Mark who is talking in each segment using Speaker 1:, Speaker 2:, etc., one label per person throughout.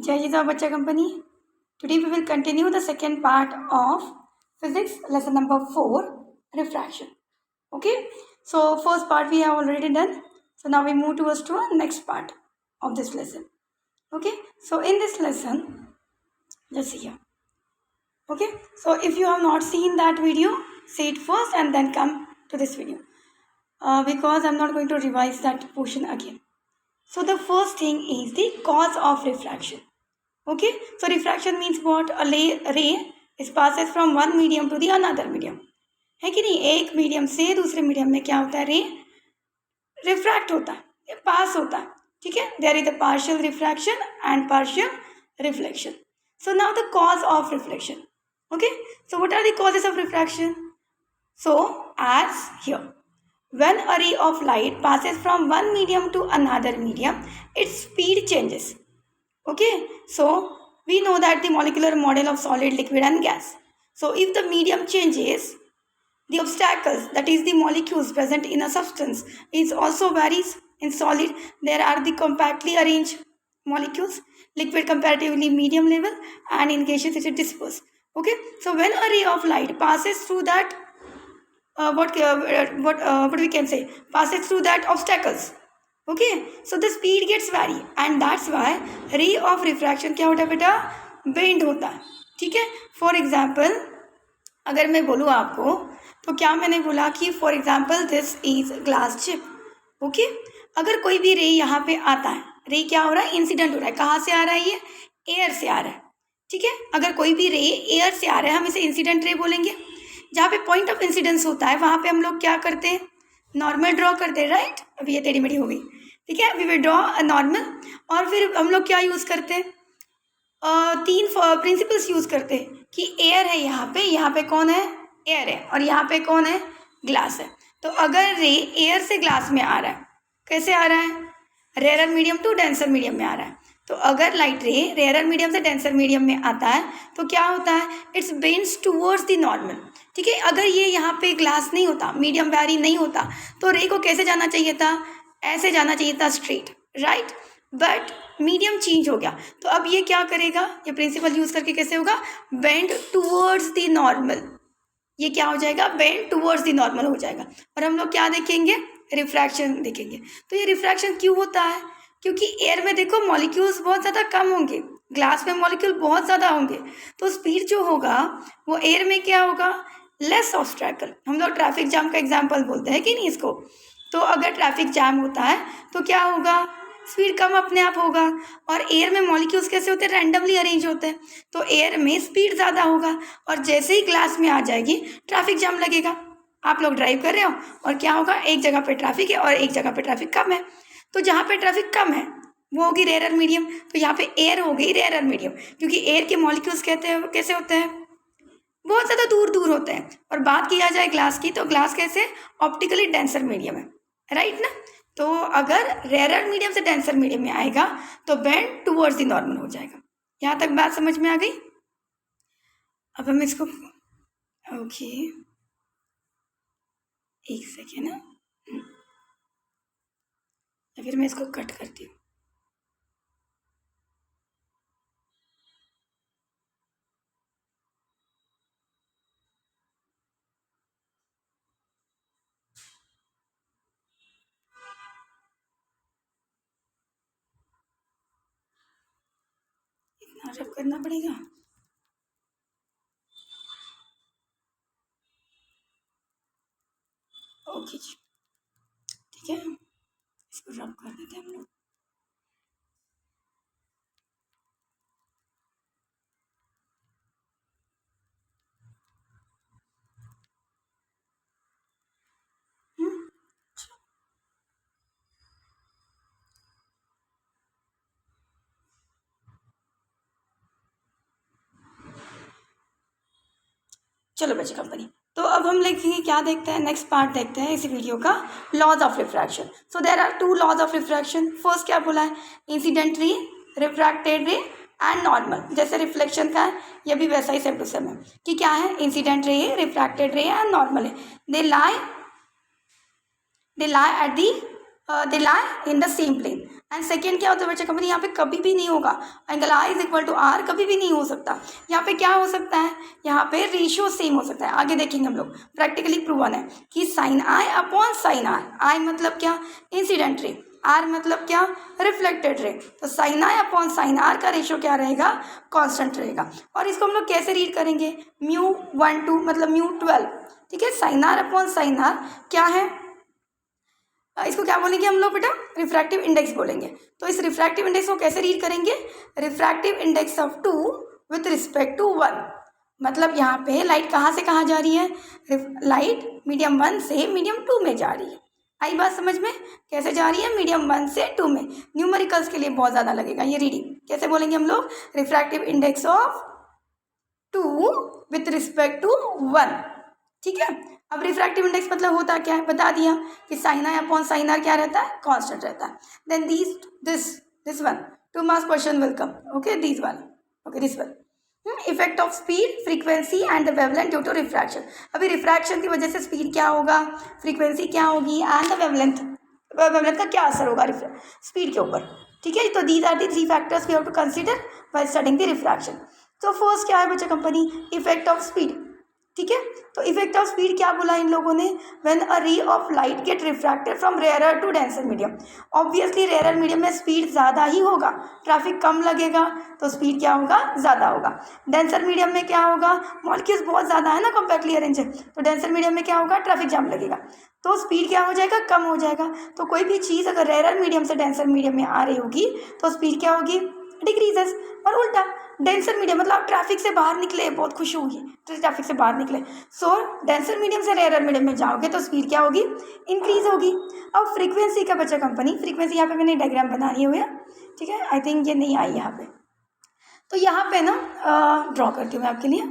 Speaker 1: Jai Jitha Bachcha Company. Today we will continue the second part of physics lesson number 4, refraction. Okay, so first part we have already done. So now we move towards to our next part of this lesson. Okay, so in this lesson, let's see here. Okay, so if you have not seen that video, see it first and then come to this video, because I'm not going to revise that portion again. So the first thing is the cause of refraction. Okay, so refraction means what? A ray is passes from one medium to the another medium. है कि नहीं? एक medium से दूसरे medium में क्या होता है? रे रिफ्रैक्ट होता है, पास होता है. ठीक है, there is a partial refraction and partial reflection. So now the cause of reflection. Okay, so what are the causes of refraction? So as here, when a ray of light passes from one medium to another medium, its speed changes. Okay, so we know that the molecular model of solid, liquid and gas. So if the medium changes, the obstacles, that is the molecules present in a substance, is also varies. In solid, there are the compactly arranged molecules, liquid comparatively medium level, and in gaseous it is dispersed. Okay, so when a ray of light passes through that, what we can say, passes through that obstacles. Okay, so the speed gets vary and that's why ray of refraction क्या होता है बेटा? Bend होता है. ठीक है, for example अगर मैं बोलूँ आपको, तो क्या मैंने बोला कि for example this is glass chip. Okay, अगर कोई भी रे यहाँ पे आता है, रे क्या हो रहा है? इंसिडेंट हो रहा है. कहाँ से आ रहा है? ये एयर से आ रहा है. ठीक है, अगर कोई भी रे एयर से आ रहा है, हम इसे इंसिडेंट रे बोलेंगे. जहाँ पे पॉइंट ऑफ इंसिडेंस होता है वहाँ पे हम लोग क्या करते हैं? नॉर्मल ड्रॉ करते हैं, राइट? अभी ये टेढ़ी मेढ़ी हो गई. ठीक है, we will draw a normal. और फिर हम लोग क्या यूज़ करते हैं? तीन प्रिंसिपल्स यूज़ करते हैं कि एयर है यहाँ पे कौन है? एयर है. और यहाँ पे कौन है? ग्लास है. तो अगर रे एयर से ग्लास में आ रहा है, कैसे आ रहा है? Rare medium to denser medium में आ रहा है. तो अगर लाइट रे रेयर मीडियम से डेंसर मीडियम में आता है तो क्या होता है? It's bends towards the normal. ठीक है, अगर ये यहाँ पे ग्लास नहीं होता, मीडियम वैरी नहीं होता, तो रे को कैसे जाना चाहिए था? ऐसे जाना चाहिए था, straight, right? But medium change हो गया, तो अब ये क्या करेगा? ये प्रिंसिपल यूज करके कैसे होगा? Bend towards the normal. ये क्या हो जाएगा? बेंड टूवर्ड्स द नॉर्मल हो जाएगा. और हम लोग क्या देखेंगे? रिफ्रैक्शन देखेंगे. तो ये रिफ्रैक्शन क्यों होता है? क्योंकि एयर में देखो मॉलिक्यूल्स बहुत ज़्यादा कम होंगे, ग्लास में मॉलिक्यूल बहुत ज़्यादा होंगे, तो स्पीड जो होगा वो एयर में क्या होगा? लेस ऑब्स्ट्रैकल. हम लोग ट्रैफिक जाम का एग्जाम्पल बोलते हैं कि नहीं इसको. तो अगर ट्रैफिक जाम होता है तो क्या होगा? स्पीड कम अपने आप होगा. और एयर में मॉलिक्यूल्स कैसे होते हैं? रैंडमली अरेंज होते हैं, तो एयर में स्पीड ज़्यादा होगा. और जैसे ही ग्लास में आ जाएगी ट्रैफिक जाम लगेगा. आप लोग ड्राइव कर रहे हो और क्या होगा? एक जगह पे ट्रैफिक है और एक जगह पे ट्रैफिक कम है. तो जहाँ पे ट्रैफिक कम है वो होगी रेयर मीडियम, तो यहाँ पे एयर हो गई रेयर मीडियम, क्योंकि एयर के मॉलिक्यूल्स कहते हैं कैसे होते हैं? बहुत ज़्यादा दूर दूर होते हैं. और बात किया जाए ग्लास की, तो ग्लास कैसे? ऑप्टिकली डेंसर मीडियम है, राइट ना? तो अगर रेयर मीडियम से डेंसर मीडियम में आएगा तो बेंड टूवर्ड्स द नॉर्मल हो जाएगा. यहाँ तक बात समझ में आ गई? अब हम इसको ओके एक सेकेंड ना, या फिर मैं इसको कट करती हूँ. इतना रब करना पड़ेगा. ओके जी, ठीक है, इसको रब कर देते हैं हम लोग. चलो बच्चे कंपनी. तो अब हम लिखेंगे क्या? देखते हैं नेक्स्ट पार्ट, देखते हैं इस वीडियो का, laws of refraction. So there are two laws of refraction. First क्या बोला है? इंसिडेंट रे, रिफ्रैक्टेड रे एंड नॉर्मल. जैसे रिफ्लेक्शन का है, ये भी वैसा ही सेम टू सेम है कि क्या है? इंसिडेंट रे है, रिफ्रैक्टेड रे एंड नॉर्मल है. They lie at the they lie in the same plane. And second क्या होता है बच्चा कंपनी, यहाँ पे कभी भी नहीं होगा angle I is equal to R, कभी भी नहीं हो सकता। यहाँ पे क्या हो सकता है, यहाँ पे रेशियो सेम हो सकता है। आगे देखेंगे हम लोग, प्रैक्टिकली प्रूवन है कि sine I upon sine r, i मतलब क्या, इंसिडेंट रे, आर मतलब क्या, रिफ्लेक्टेड रे, तो साइन आई अपॉन साइन आर का रेशियो क्या रहेगा, कांस्टेंट रहेगा। और इसको हम लोग कैसे रीड करेंगे, म्यू 1/2 मतलब म्यू 12, ठीक है। Sine R upon sine R क्या है, इसको क्या बोलेंगे हम लोग बेटा, रिफ्रैक्टिव इंडेक्स बोलेंगे। तो इस रिफ्रैक्टिव इंडेक्स को कैसे रीड करेंगे, refractive index of 2 with respect to 1, मतलब यहाँ पे लाइट कहाँ से कहाँ जा रही है, लाइट मीडियम 1 से मीडियम 2 में जा रही है। आई बात समझ में, कैसे जा रही है, मीडियम 1 से 2 में। न्यूमेरिकल्स के लिए बहुत ज़्यादा लगेगा ये रीडिंग, कैसे बोलेंगे हम लोग, refractive index of 2 with respect to 1, ठीक है। अब रिफ्रैक्टिव इंडेक्स मतलब होता क्या है, बता दिया कि साइन आई अपॉन साइन आर क्या रहता है, कांस्टेंट रहता है। Then this one 2 marks question will come, okay, this one, okay, this one, effect of speed, frequency and the wavelength due to refraction. अभी रिफ्रैक्शन की वजह से स्पीड क्या होगा, फ्रीक्वेंसी क्या होगी एंड द वेवलेंथ, वेवलेंथ का क्या असर होगा स्पीड के ऊपर, ठीक है। तो these are the 3 factors we have to consider while studying the refraction. तो फर्स्ट क्या है बच्चा कंपनी, इफेक्ट ऑफ स्पीड, ठीक है। तो इफेक्ट ऑफ स्पीड क्या बोला इन लोगों ने, when a ray of light get refracted from rarer to denser medium. Obviously rarer medium में स्पीड ज़्यादा ही होगा, ट्रैफिक कम लगेगा तो स्पीड क्या होगा, ज़्यादा होगा। डेंसर मीडियम में क्या होगा, मॉलिक्यूल्स बहुत ज़्यादा है ना, कॉम्पैक्टली अरेंज है, तो डेंसर मीडियम में क्या होगा, ट्रैफिक जाम लगेगा, तो स्पीड क्या हो जाएगा, कम हो जाएगा। तो कोई भी चीज़ अगर रेयरर मीडियम से डेंसर मीडियम में आ रही होगी तो स्पीड क्या होगी, डिक्रीजेस। और उल्टा डेंसर मीडियम मतलब आप ट्रैफिक से बाहर निकले, बहुत खुश होगी तो ट्रैफिक से बाहर निकले, सो डेंसर मीडियम से रेयरर मीडियम में जाओगे तो स्पीड क्या होगी, इंक्रीज होगी। अब फ्रीक्वेंसी का बच्चा कंपनी, फ्रीक्वेंसी यहाँ पे मैंने डायग्राम बना दिए हुए हैं, ठीक है, आई थिंक ये नहीं आई यहाँ पे, तो यहाँ पे ना ड्रॉ करती हूँ मैं आपके लिए।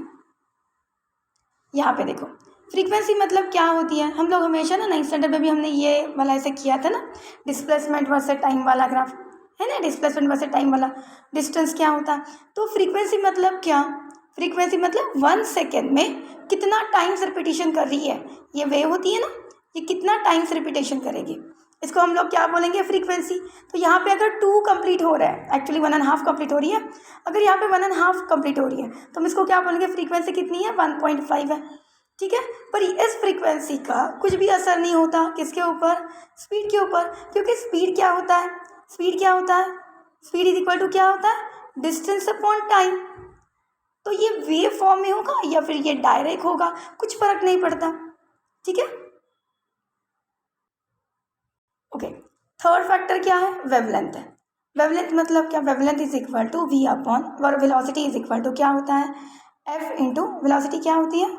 Speaker 1: यहाँ पे देखो फ्रीक्वेंसी मतलब क्या होती है, हम लोग हमेशा ना 9th स्टैंडर्ड में भी हमने ये वाला ऐसे किया था ना, डिस्प्लेसमेंट वर्सेस टाइम वाला ग्राफ है ना, डिस्प्लेसमेंट वर्सेस टाइम वाला, डिस्टेंस क्या होता है। तो फ्रीक्वेंसी मतलब क्या, फ्रीक्वेंसी मतलब 1 सेकेंड में कितना टाइम्स रिपीटिशन कर रही है ये वेव होती है ना, ये कितना टाइम्स रिपीटेशन करेगी, इसको हम लोग क्या बोलेंगे, फ्रीक्वेंसी। तो यहाँ पे अगर 2 कंप्लीट हो रहा है, एक्चुअली 1.5 कंप्लीट हो रही है, अगर यहाँ पे 1.5 कंप्लीट हो रही है तो हम इसको क्या बोलेंगे, फ्रीक्वेंसी कितनी है, 1.5 है, ठीक है। पर इस फ्रीक्वेंसी का कुछ भी असर नहीं होता किसके ऊपर, स्पीड के ऊपर, क्योंकि स्पीड क्या होता है, स्पीड क्या होता है, स्पीड इज इक्वल टू क्या होता है, डिस्टेंस अपॉन टाइम। तो ये वेव फॉर्म में होगा या फिर ये डायरेक्ट होगा, कुछ फर्क नहीं पड़ता, ठीक है, ओके। थर्ड फैक्टर क्या है, वेवलेंथ है। वेवलेंथ मतलब क्या, wavelength is equal to V upon velocity is equal to क्या होता है, एफ इंटू वेलोसिटी क्या होती है,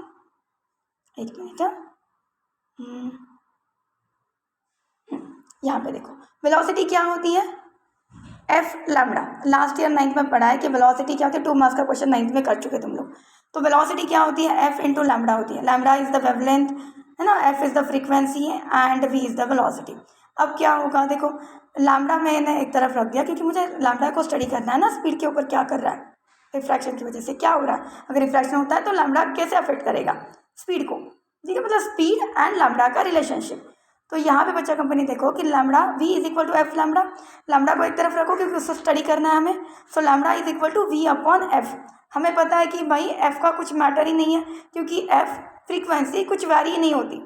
Speaker 1: एक मिनट, यहाँ पे देखो वेलोसिटी क्या होती है, F lambda. Last year 9th में पढ़ा है कि वेलोसिटी क्या होती है, 2 मार्क्स का क्वेश्चन 9th में कर चुके तुम लोग। तो वेलोसिटी क्या होती है, एफ इंटू लैम्डा होती है, लैम्डा इज द वेवलेंथ है ना, F is the frequency and V is the velocity. अब क्या होगा, देखो लैम्डा मैंने एक तरफ रख दिया क्योंकि मुझे लैम्डा को स्टडी करना है ना, स्पीड के ऊपर क्या कर रहा है, रिफ्रैक्शन की वजह से क्या हो रहा है, अगर रिफ्रैक्शन होता है तो लैम्डा कैसे अफेक्ट करेगा स्पीड को, ठीक है, मतलब स्पीड एंड लैम्डा का रिलेशनशिप। तो यहाँ पे बच्चा कंपनी देखो कि lambda V is equal to F lambda, lambda को एक तरफ रखो क्योंकि उसको स्टडी करना है हमें, so lambda is equal to V upon F. हमें पता है कि भाई एफ का कुछ मैटर ही नहीं है क्योंकि एफ फ्रीक्वेंसी कुछ वैरी ही नहीं होती,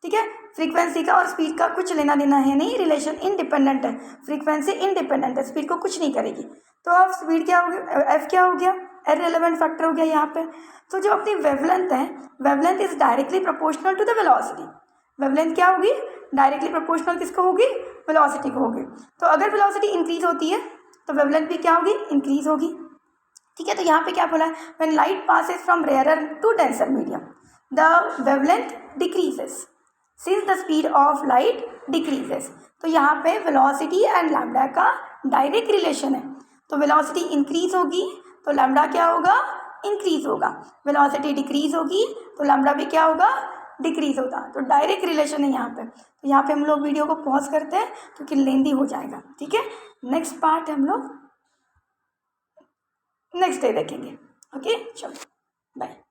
Speaker 1: ठीक है, फ्रीक्वेंसी का और स्पीड का कुछ लेना देना है नहीं, रिलेशन इंडिपेंडेंट है, फ्रीक्वेंसी इंडिपेंडेंट है, स्पीड को कुछ नहीं करेगी। तो अब स्पीड क्या हो गया, एफ क्या हो गया, इररिलेवेंट फैक्टर हो गया यहाँ पे। तो जो अपनी वेवलेंथ है, wavelength is directly proportional to the velocity, wavelength क्या होगी, डायरेक्टली प्रोपोर्शनल किसको होगी, वेलोसिटी को होगी। तो अगर वेलोसिटी इंक्रीज होती है तो वेवलेंथ भी क्या होगी, इंक्रीज होगी, ठीक है। तो यहाँ पे क्या बोला है, when light passes from rarer to denser medium the wavelength decreases since the speed of light decreases. तो यहाँ पे वेलोसिटी एंड लैम्डा का डायरेक्ट रिलेशन है, तो वेलोसिटी इंक्रीज होगी तो लैम्डा क्या होगा, इंक्रीज होगा, वेलोसिटी डिक्रीज होगी तो लैम्डा भी क्या होगा, डिक्रीज होता। तो डायरेक्ट रिलेशन है यहाँ पे। तो यहाँ पे हम लोग वीडियो को पॉज करते हैं क्योंकि लेंदी हो जाएगा, ठीक है। नेक्स्ट पार्ट हम लोग नेक्स्ट डे देखेंगे, ओके, चलो बाय।